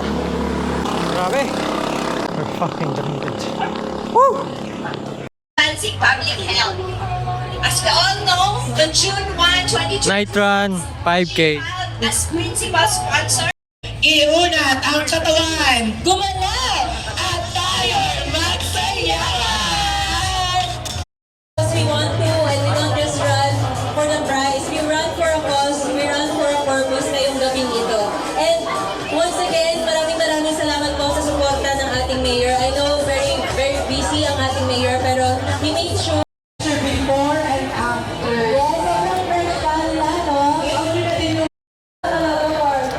pupunta. Grabe. We're fucking deleted. Woo! Advancing public health. As we all know, the June 1, 2020 Night run, 5K. as principal sponsor, Iunat ang katawan! gumalan! At tayo'y magsaya! We want to, and we don't just run for the prize. We run for a cause, we run for a purpose ngayong gabing ito. And once again, maraming salamat po sa suporta ng ating mayor. I know very busy ang ating mayor, pero he made sure Before and after. sobrang fresh pa nila, no?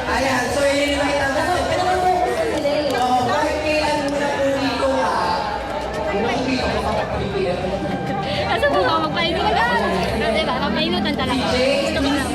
Ayan, so i-invite natin. Bakit kailan muna po dito ha? Kasi po ako magpainit ka. Diba? Magpainitan talaga. Gusto mo lang.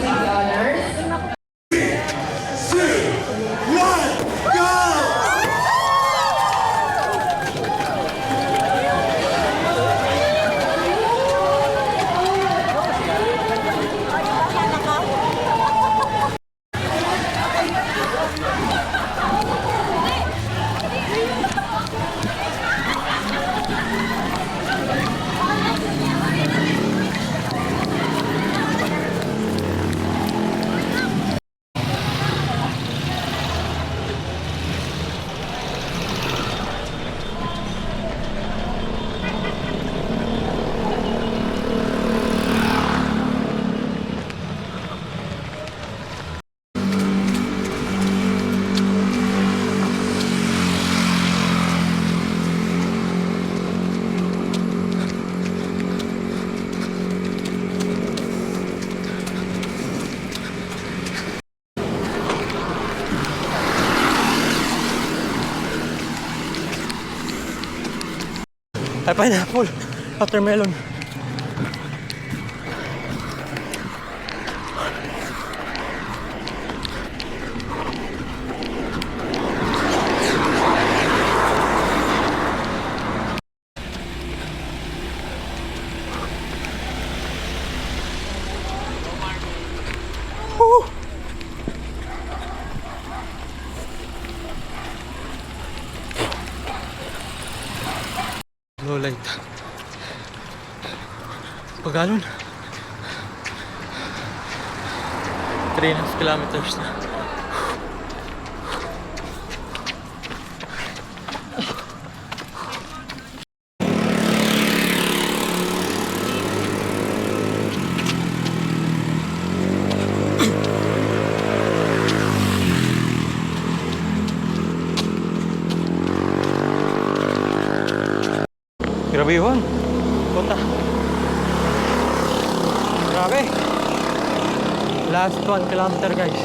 Ay, pineapple. Watermelon. Woo! Low light. Pagalon. 3.5 kilometers na. Grabe yun. Punta. Grabe. Last 1 kilometer, guys.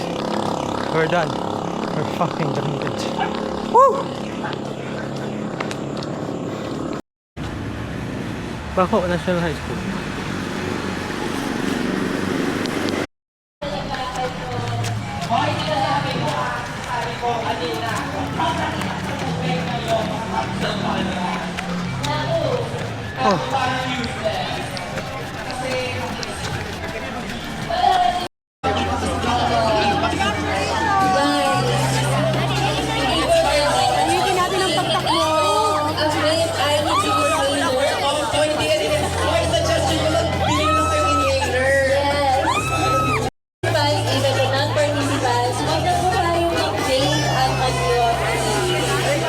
We're done. We're fucking deleted. Woo! Bako National High School. Ulitin natin ang pagtakbo.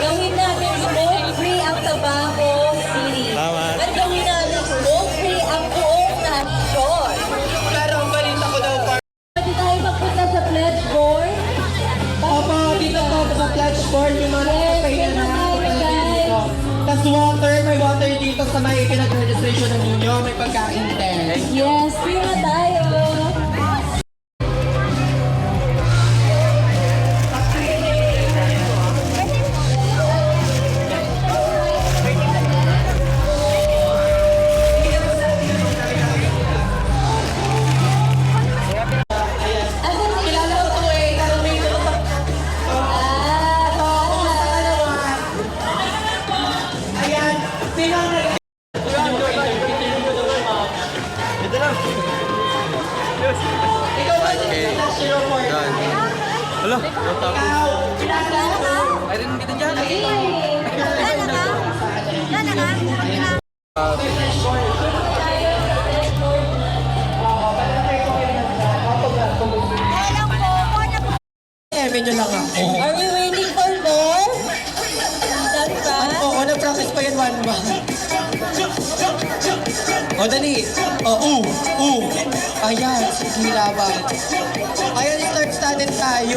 Gawin natin smoke-free ang Tabaco City. Tama. At gawin natin smoke-free ang buong nasyon. Pero ang balita ko daw, Pwede tayo magpunta sa pledge board. Opo, dito po sa pledge board yung mga nakapahinga na guys. Tapos water, may water dito sa may pinag-registration ng ninyo, may pagkain din. Yes, free na tayo. Kilala ko to eh, tanong mo ito sa... Ayan, sino ang Eme nyo lang ako. Are we waiting for more? Done pa? Oo, na-practice pa yan one month. O, dali. O, Ayan, sige labang. Ayan, start natin tayo.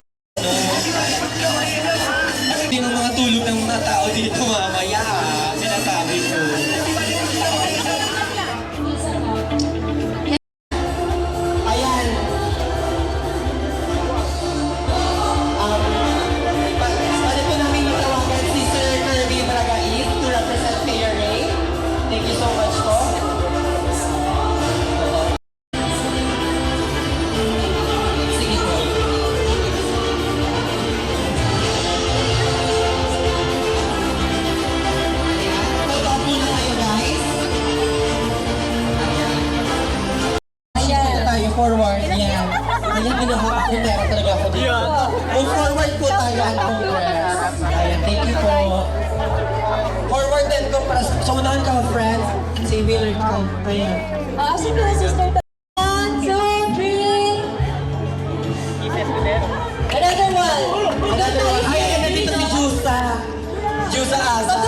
Hindi mo mga tulog ng mga tao dito mamaya, sinasabi ko. Ayan. Pwede po namin tawagan si Sir Kirby Baragais to represent Mayor Ray. Thank you so much po. Sige po. Totoo po na tayo guys. Ayan. Tayo forward. Yan. Ayan, pinahawak ko. Meron talaga ako dito. Move forward po tayo ang Congress. Ayan, thank you po. Forward and go para sa unahan ka, friends. Si Willard ko. Ayan. Sige na, sister. 1, 2, 3. Another one. Ay, nandito si Jusa. Jusa Asa.